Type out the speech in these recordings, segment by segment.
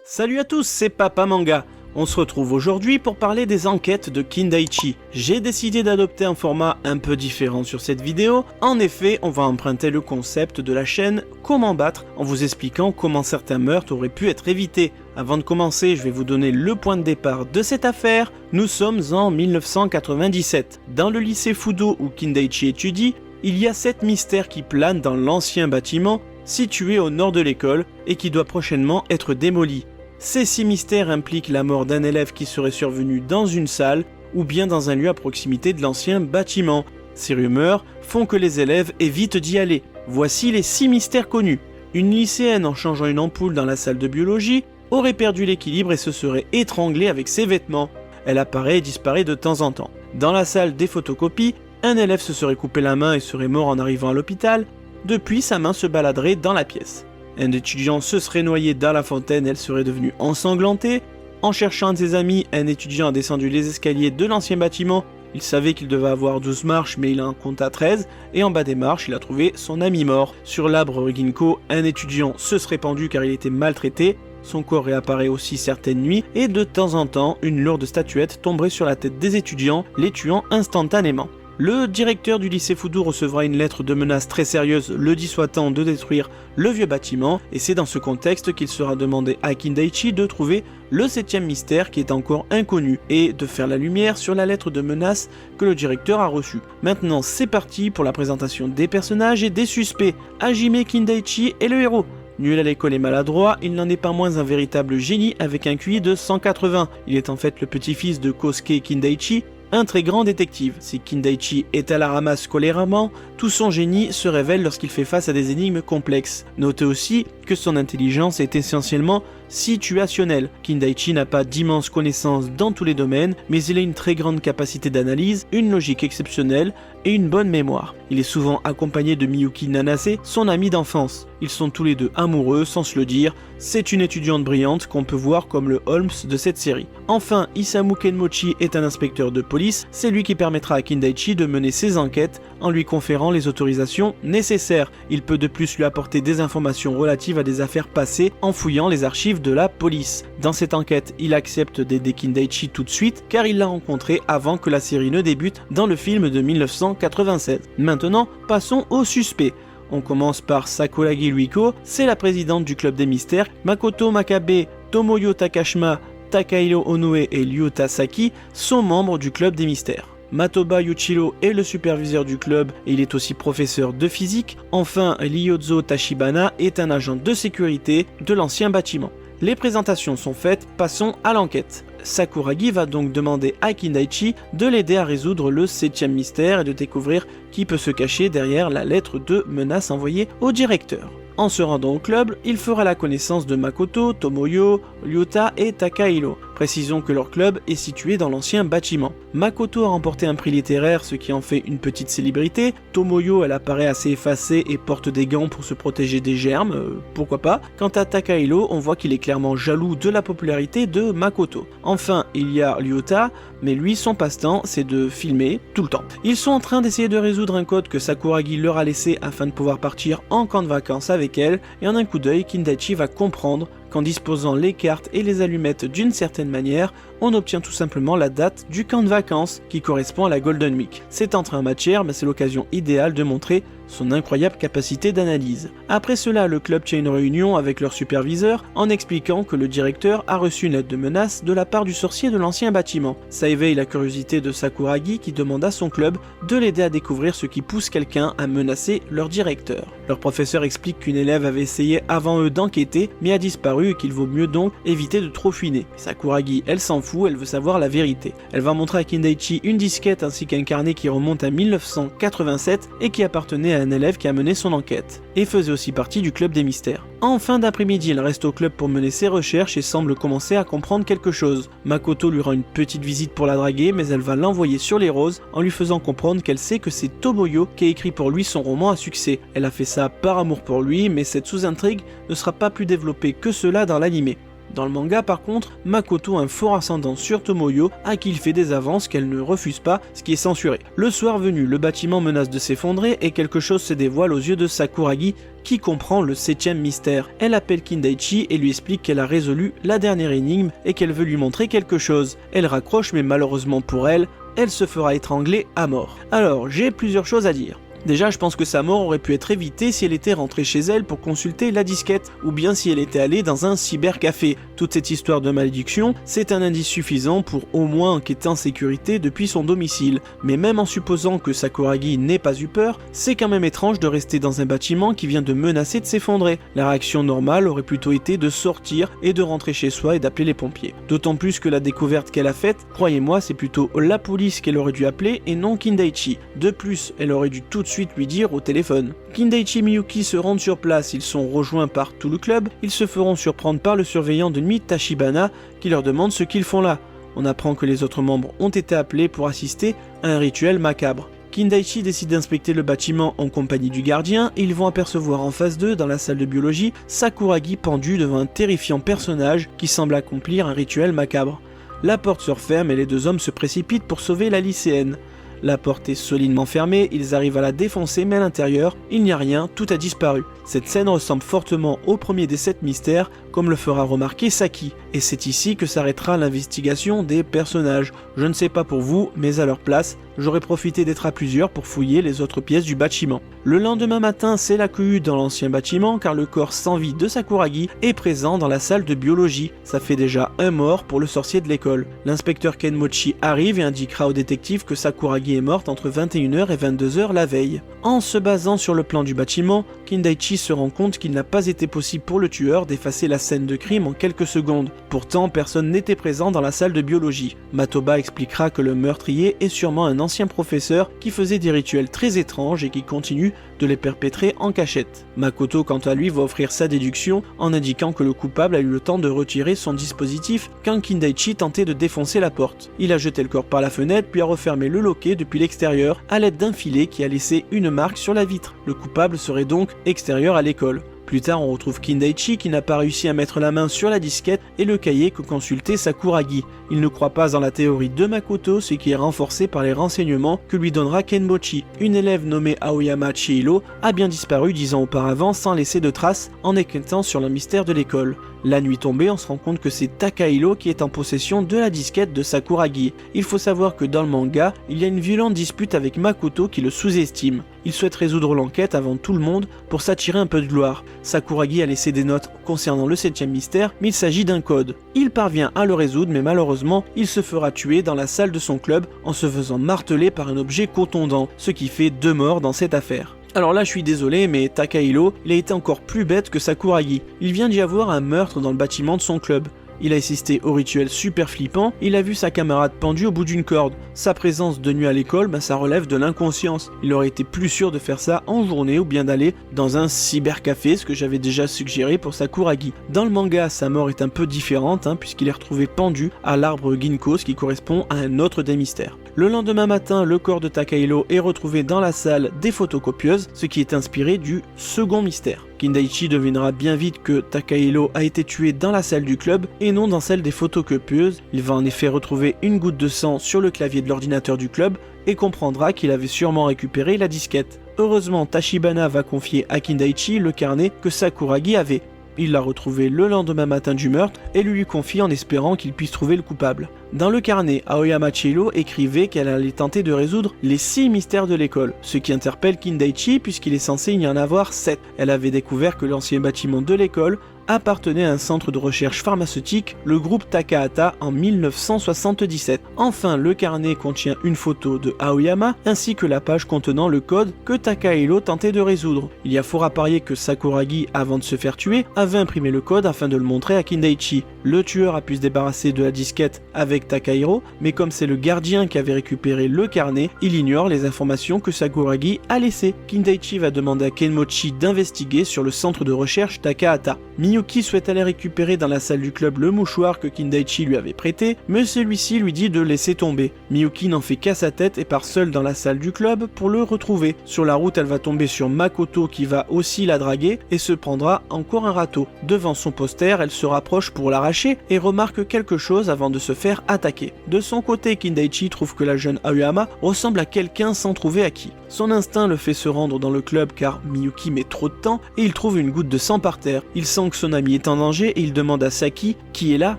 Salut à tous, c'est Papa Manga. On se retrouve aujourd'hui pour parler des enquêtes de Kindaichi. J'ai décidé d'adopter un format un peu différent sur cette vidéo. En effet, on va emprunter le concept de la chaîne Comment battre en vous expliquant comment certains meurtres auraient pu être évités. Avant de commencer, je vais vous donner le point de départ de cette affaire. Nous sommes en 1997. Dans le lycée Fudo où Kindaichi étudie, il y a 7 mystères qui planent dans l'ancien bâtiment situé au nord de l'école et qui doit prochainement être démoli. Ces 6 mystères impliquent la mort d'un élève qui serait survenu dans une salle ou bien dans un lieu à proximité de l'ancien bâtiment. Ces rumeurs font que les élèves évitent d'y aller. Voici les 6 mystères connus. Une lycéenne, en changeant une ampoule dans la salle de biologie, aurait perdu l'équilibre et se serait étranglée avec ses vêtements. Elle apparaît et disparaît de temps en temps. Dans la salle des photocopies, un élève se serait coupé la main et serait mort en arrivant à l'hôpital. Depuis, sa main se baladerait dans la pièce. Un étudiant se serait noyé dans la fontaine, elle serait devenue ensanglantée. En cherchant un de ses amis, un étudiant a descendu les escaliers de l'ancien bâtiment. Il savait qu'il devait avoir 12 marches, mais il en compta 13. Et en bas des marches, il a trouvé son ami mort. Sur l'arbre Ginkgo, un étudiant se serait pendu car il était maltraité. Son corps réapparaît aussi certaines nuits. Et de temps en temps, une lourde statuette tomberait sur la tête des étudiants, les tuant instantanément. Le directeur du lycée Fudo recevra une lettre de menace très sérieuse le dissuadant de détruire le vieux bâtiment, et c'est dans ce contexte qu'il sera demandé à Kindaichi de trouver le 7e mystère qui est encore inconnu, et de faire la lumière sur la lettre de menace que le directeur a reçue. Maintenant c'est parti pour la présentation des personnages et des suspects. Hajime Kindaichi est le héros. Nul à l'école et maladroit, il n'en est pas moins un véritable génie avec un QI de 180. Il est en fait le petit-fils de Kosuke Kindaichi, un très grand détective. Si Kindaichi est à la ramasse scolairement, tout son génie se révèle lorsqu'il fait face à des énigmes complexes. Notez aussi que son intelligence est essentiellement situationnelle. Kindaichi n'a pas d'immenses connaissances dans tous les domaines, mais il a une très grande capacité d'analyse, une logique exceptionnelle et une bonne mémoire. Il est souvent accompagné de Miyuki Nanase, son amie d'enfance. Ils sont tous les deux amoureux sans se le dire. C'est une étudiante brillante qu'on peut voir comme le Holmes de cette série. Enfin, Isamu Kenmochi est un inspecteur de police. C'est lui qui permettra à Kindaichi de mener ses enquêtes en lui conférant les autorisations nécessaires. Il peut de plus lui apporter des informations relatives à des affaires passées en fouillant les archives de la police. Dans cette enquête, il accepte d'aider Kindaichi tout de suite car il l'a rencontré avant que la série ne débute dans le film de 1996. Maintenant, passons aux suspects. On commence par Sakuragi Luiko, c'est la présidente du club des mystères. Makoto Makabe, Tomoyo Takashima, Takahiro Onoe et Ryuta Saki sont membres du club des mystères. Matoba Yuchiro est le superviseur du club et il est aussi professeur de physique. Enfin, Ryozo Tachibana est un agent de sécurité de l'ancien bâtiment. Les présentations sont faites, passons à l'enquête. Sakuragi va donc demander à Kindaichi de l'aider à résoudre le 7e mystère et de découvrir qui peut se cacher derrière la lettre de menace envoyée au directeur. En se rendant au club, il fera la connaissance de Makoto, Tomoyo, Ryuta et Takahiro. Précisons que leur club est situé dans l'ancien bâtiment. Makoto a remporté un prix littéraire, ce qui en fait une petite célébrité. Tomoyo, elle apparaît assez effacée et porte des gants pour se protéger des germes, pourquoi pas. Quant à Takahiro, on voit qu'il est clairement jaloux de la popularité de Makoto. Enfin, il y a Ryuta, mais lui, son passe-temps, c'est de filmer tout le temps. Ils sont en train d'essayer de résoudre un code que Sakuragi leur a laissé afin de pouvoir partir en camp de vacances avec elle, et en un coup d'œil, Kindaichi va comprendre qu'en disposant les cartes et les allumettes d'une certaine manière, on obtient tout simplement la date du camp de vacances qui correspond à la Golden Week. C'est entré en matière, mais c'est l'occasion idéale de montrer son incroyable capacité d'analyse. Après cela, le club tient une réunion avec leur superviseur en expliquant que le directeur a reçu une lettre de menace de la part du sorcier de l'ancien bâtiment. Ça éveille la curiosité de Sakuragi qui demande à son club de l'aider à découvrir ce qui pousse quelqu'un à menacer leur directeur. Leur professeur explique qu'une élève avait essayé avant eux d'enquêter mais a disparu et qu'il vaut mieux donc éviter de trop fouiner. Sakuragi, elle s'en fout, elle veut savoir la vérité. Elle va montrer à Kindaichi une disquette ainsi qu'un carnet qui remonte à 1987 et qui appartenait à un élève qui a mené son enquête, et faisait aussi partie du club des mystères. En fin d'après-midi, il reste au club pour mener ses recherches et semble commencer à comprendre quelque chose. Makoto lui rend une petite visite pour la draguer, mais elle va l'envoyer sur les roses en lui faisant comprendre qu'elle sait que c'est Tomoyo qui a écrit pour lui son roman à succès. Elle a fait ça par amour pour lui, mais cette sous-intrigue ne sera pas plus développée que cela dans l'anime. Dans le manga par contre, Makoto a un fort ascendant sur Tomoyo à qui il fait des avances qu'elle ne refuse pas, ce qui est censuré. Le soir venu, le bâtiment menace de s'effondrer et quelque chose se dévoile aux yeux de Sakuragi qui comprend le 7e mystère. Elle appelle Kindaichi et lui explique qu'elle a résolu la dernière énigme et qu'elle veut lui montrer quelque chose. Elle raccroche mais malheureusement pour elle, elle se fera étrangler à mort. Alors, j'ai plusieurs choses à dire. Déjà, je pense que sa mort aurait pu être évitée si elle était rentrée chez elle pour consulter la disquette, ou bien si elle était allée dans un cybercafé. Toute cette histoire de malédiction, c'est un indice suffisant pour au moins enquêter en sécurité depuis son domicile. Mais même en supposant que Sakuragi n'ait pas eu peur, c'est quand même étrange de rester dans un bâtiment qui vient de menacer de s'effondrer. La réaction normale aurait plutôt été de sortir et de rentrer chez soi et d'appeler les pompiers. D'autant plus que la découverte qu'elle a faite, croyez-moi, c'est plutôt la police qu'elle aurait dû appeler et non Kindaichi. De plus, elle aurait dû tout de suite lui dire au téléphone. Kindaichi et Miyuki se rendent sur place, ils sont rejoints par tout le club, ils se feront surprendre par le surveillant de nuit Tachibana qui leur demande ce qu'ils font là. On apprend que les autres membres ont été appelés pour assister à un rituel macabre. Kindaichi décide d'inspecter le bâtiment en compagnie du gardien et ils vont apercevoir en face d'eux, dans la salle de biologie, Sakuragi pendu devant un terrifiant personnage qui semble accomplir un rituel macabre. La porte se referme et les deux hommes se précipitent pour sauver la lycéenne. La porte est solidement fermée, ils arrivent à la défoncer mais à l'intérieur, il n'y a rien, tout a disparu. Cette scène ressemble fortement au premier des 7 mystères, comme le fera remarquer Saki, et c'est ici que s'arrêtera l'investigation des personnages. Je ne sais pas pour vous, mais à leur place, j'aurais profité d'être à plusieurs pour fouiller les autres pièces du bâtiment. Le lendemain matin, c'est la cohue dans l'ancien bâtiment car le corps sans vie de Sakuragi est présent dans la salle de biologie. Ça fait déjà un mort pour le sorcier de l'école. L'inspecteur Kenmochi arrive et indiquera au détective que Sakuragi est morte entre 21h et 22h la veille. En se basant sur le plan du bâtiment, Kindaichi se rend compte qu'il n'a pas été possible pour le tueur d'effacer la scène de crime en quelques secondes. Pourtant, personne n'était présent dans la salle de biologie. Matoba expliquera que le meurtrier est sûrement un ancien professeur qui faisait des rituels très étranges et qui continue de les perpétrer en cachette. Makoto, quant à lui, va offrir sa déduction en indiquant que le coupable a eu le temps de retirer son dispositif quand Kindaichi tentait de défoncer la porte. Il a jeté le corps par la fenêtre puis a refermé le loquet depuis l'extérieur à l'aide d'un filet qui a laissé une marque sur la vitre. Le coupable serait donc extérieur à l'école. Plus tard, on retrouve Kindaichi qui n'a pas réussi à mettre la main sur la disquette et le cahier que consultait Sakuragi. Il ne croit pas en la théorie de Makoto, ce qui est renforcé par les renseignements que lui donnera Kenmochi. Une élève nommée Aoyama Chihiro a bien disparu 10 ans auparavant sans laisser de traces en enquêtant sur le mystère de l'école. La nuit tombée, on se rend compte que c'est Takahiro qui est en possession de la disquette de Sakuragi. Il faut savoir que dans le manga, il y a une violente dispute avec Makoto qui le sous-estime. Il souhaite résoudre l'enquête avant tout le monde pour s'attirer un peu de gloire. Sakuragi a laissé des notes concernant le 7e mystère, mais il s'agit d'un code. Il parvient à le résoudre, mais malheureusement, il se fera tuer dans la salle de son club en se faisant marteler par un objet contondant, ce qui fait 2 morts dans cette affaire. Alors là, je suis désolé, mais Takahiro, il a été encore plus bête que Sakuragi. Il vient d'y avoir un meurtre dans le bâtiment de son club. Il a assisté au rituel super flippant, il a vu sa camarade pendue au bout d'une corde. Sa présence de nuit à l'école, ça relève de l'inconscience. Il aurait été plus sûr de faire ça en journée ou bien d'aller dans un cybercafé, ce que j'avais déjà suggéré pour Sakuragi. Dans le manga, sa mort est un peu différente, puisqu'il est retrouvé pendu à l'arbre Ginkgo, ce qui correspond à un autre des mystères. Le lendemain matin, le corps de Takahiro est retrouvé dans la salle des photocopieuses, ce qui est inspiré du second mystère. Kindaichi devinera bien vite que Takahiro a été tué dans la salle du club et non dans celle des photocopieuses. Il va en effet retrouver une goutte de sang sur le clavier de l'ordinateur du club et comprendra qu'il avait sûrement récupéré la disquette. Heureusement, Tachibana va confier à Kindaichi le carnet que Sakuragi avait. Il l'a retrouvé le lendemain matin du meurtre et lui confie en espérant qu'il puisse trouver le coupable. Dans le carnet, Aoyama Chihiro écrivait qu'elle allait tenter de résoudre les 6 mystères de l'école, ce qui interpelle Kindaichi puisqu'il est censé y en avoir 7. Elle avait découvert que l'ancien bâtiment de l'école appartenait à un centre de recherche pharmaceutique, le groupe Takahata, en 1977. Enfin, le carnet contient une photo de Aoyama ainsi que la page contenant le code que Takahiro tentait de résoudre. Il y a fort à parier que Sakuragi, avant de se faire tuer, avait imprimé le code afin de le montrer à Kindaichi. Le tueur a pu se débarrasser de la disquette avec avec Takahiro, mais comme c'est le gardien qui avait récupéré le carnet, il ignore les informations que Sakuragi a laissées. Kindaichi va demander à Kenmochi d'investiguer sur le centre de recherche Takahata. Miyuki souhaite aller récupérer dans la salle du club le mouchoir que Kindaichi lui avait prêté, mais celui-ci lui dit de laisser tomber. Miyuki n'en fait qu'à sa tête et part seule dans la salle du club pour le retrouver. Sur la route, elle va tomber sur Makoto qui va aussi la draguer et se prendra encore un râteau. Devant son poster, elle se rapproche pour l'arracher et remarque quelque chose avant de se faire attaquer. De son côté, Kindaichi trouve que la jeune Aoyama ressemble à quelqu'un sans trouver à qui. Son instinct le fait se rendre dans le club car Miyuki met trop de temps et il trouve une goutte de sang par terre. Il sent que son ami est en danger et il demande à Saki qui est là.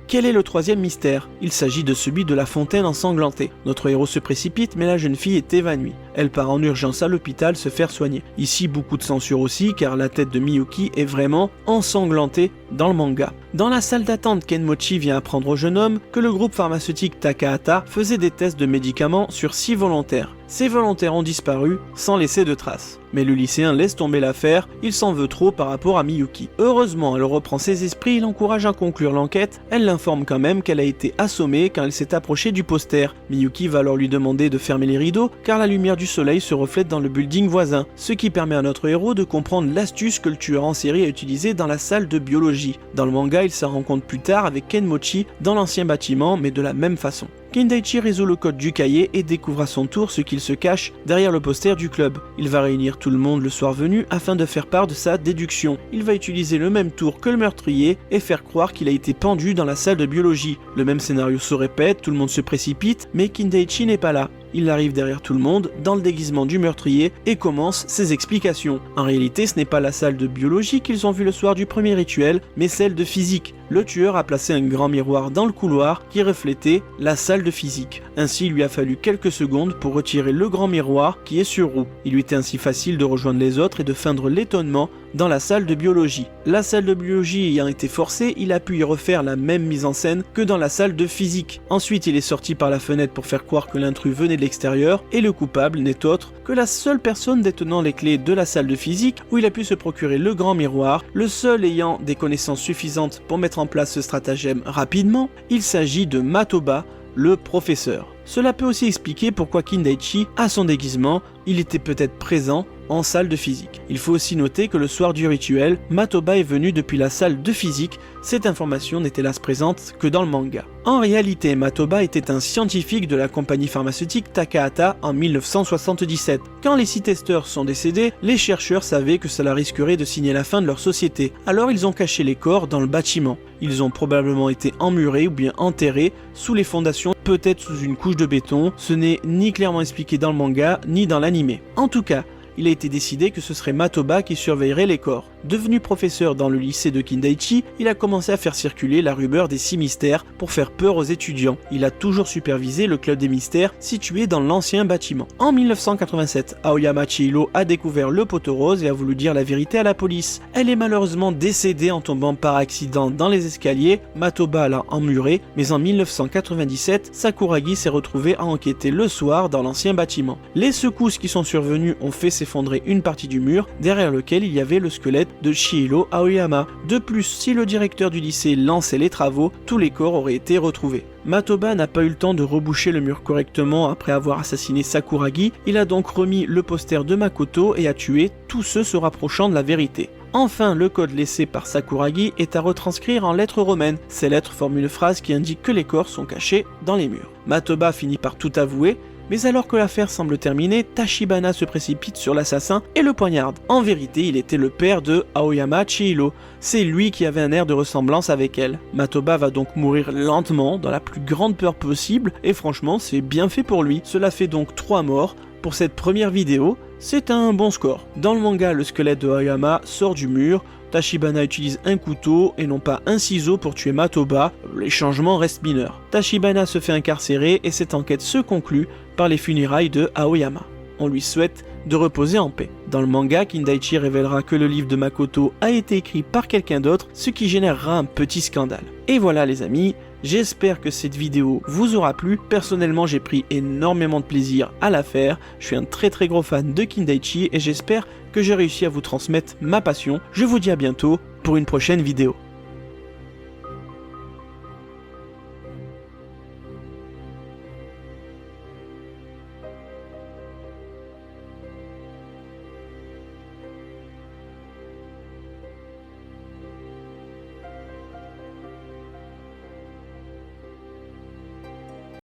Quel est le troisième mystère? Il s'agit de celui de la fontaine ensanglantée. Notre héros se précipite mais la jeune fille est évanouie. Elle part en urgence à l'hôpital se faire soigner. Ici beaucoup de censure aussi car la tête de Miyuki est vraiment ensanglantée dans le manga. Dans la salle d'attente, Kenmochi vient apprendre au jeune homme que le groupe pharmaceutique Takahata faisait des tests de médicaments sur 6 volontaires. Ces volontaires ont disparu sans laisser de traces. Mais le lycéen laisse tomber l'affaire, il s'en veut trop par rapport à Miyuki. Heureusement, elle reprend ses esprits et l'encourage à conclure l'enquête. Elle l'informe quand même qu'elle a été assommée quand elle s'est approchée du poster. Miyuki va alors lui demander de fermer les rideaux car la lumière du soleil se reflète dans le building voisin, ce qui permet à notre héros de comprendre l'astuce que le tueur en série a utilisée dans la salle de biologie. Dans le manga, il s'en rend compte plus tard avec Kenmochi dans l'ancien bâtiment mais de la même façon. Kindaichi résout le code du cahier et découvre à son tour ce qu'il se cache derrière le poster du club. Il va réunir tout le monde le soir venu afin de faire part de sa déduction. Il va utiliser le même tour que le meurtrier et faire croire qu'il a été pendu dans la salle de biologie. Le même scénario se répète, tout le monde se précipite, mais Kindaichi n'est pas là. Il arrive derrière tout le monde, dans le déguisement du meurtrier, et commence ses explications. En réalité, ce n'est pas la salle de biologie qu'ils ont vue le soir du premier rituel, mais celle de physique. Le tueur a placé un grand miroir dans le couloir qui reflétait la salle de physique. Ainsi, il lui a fallu quelques secondes pour retirer le grand miroir qui est sur roue. Il lui était ainsi facile de rejoindre les autres et de feindre l'étonnement dans la salle de biologie. La salle de biologie ayant été forcée, il a pu y refaire la même mise en scène que dans la salle de physique. Ensuite, il est sorti par la fenêtre pour faire croire que l'intrus venait de l'extérieur et le coupable n'est autre que la seule personne détenant les clés de la salle de physique où il a pu se procurer le grand miroir, le seul ayant des connaissances suffisantes pour mettre en place ce stratagème rapidement. Il s'agit de Matoba, le professeur. Cela peut aussi expliquer pourquoi Kindaichi a son déguisement, il était peut-être présent en salle de physique. Il faut aussi noter que le soir du rituel, Matoba est venu depuis la salle de physique, cette information n'est hélas présente que dans le manga. En réalité, Matoba était un scientifique de la compagnie pharmaceutique Takahata en 1977. Quand les 6 testeurs sont décédés, les chercheurs savaient que cela risquerait de signer la fin de leur société, alors ils ont caché les corps dans le bâtiment. Ils ont probablement été emmurés ou bien enterrés sous les fondations, peut-être sous une couche de béton, ce n'est ni clairement expliqué dans le manga, ni dans l'anime. En tout cas, il a été décidé que ce serait Matoba qui surveillerait les corps. Devenu professeur dans le lycée de Kindaichi, il a commencé à faire circuler la rumeur des 6 mystères pour faire peur aux étudiants. Il a toujours supervisé le club des mystères situé dans l'ancien bâtiment. En 1987, Aoyama Chihiro a découvert le poteau rose et a voulu dire la vérité à la police. Elle est malheureusement décédée en tombant par accident dans les escaliers, Matoba l'a emmurée, mais en 1997, Sakuragi s'est retrouvé à enquêter le soir dans l'ancien bâtiment. Les secousses qui sont survenues ont fait s'effondrer une partie du mur, derrière lequel il y avait le squelette de Chihiro Aoyama. De plus, si le directeur du lycée lançait les travaux, tous les corps auraient été retrouvés. Matoba n'a pas eu le temps de reboucher le mur correctement après avoir assassiné Sakuragi, il a donc remis le poster de Makoto et a tué tous ceux se rapprochant de la vérité. Enfin, le code laissé par Sakuragi est à retranscrire en lettres romaines. Ces lettres forment une phrase qui indique que les corps sont cachés dans les murs. Matoba finit par tout avouer, mais alors que l'affaire semble terminée, Tachibana se précipite sur l'assassin et le poignarde. En vérité, il était le père de Aoyama Chihiro. C'est lui qui avait un air de ressemblance avec elle. Matoba va donc mourir lentement, dans la plus grande peur possible, et franchement, c'est bien fait pour lui. Cela fait donc 3 morts pour cette première vidéo. C'est un bon score. Dans le manga, le squelette de Aoyama sort du mur. Tachibana utilise un couteau et non pas un ciseau pour tuer Matoba, les changements restent mineurs. Tachibana se fait incarcérer et cette enquête se conclut par les funérailles de Aoyama. On lui souhaite de reposer en paix. Dans le manga, Kindaichi révélera que le livre de Makoto a été écrit par quelqu'un d'autre, ce qui générera un petit scandale. Et voilà les amis, j'espère que cette vidéo vous aura plu. Personnellement, j'ai pris énormément de plaisir à la faire. Je suis un très gros fan de Kindaichi et j'espère que j'ai réussi à vous transmettre ma passion. Je vous dis à bientôt pour une prochaine vidéo.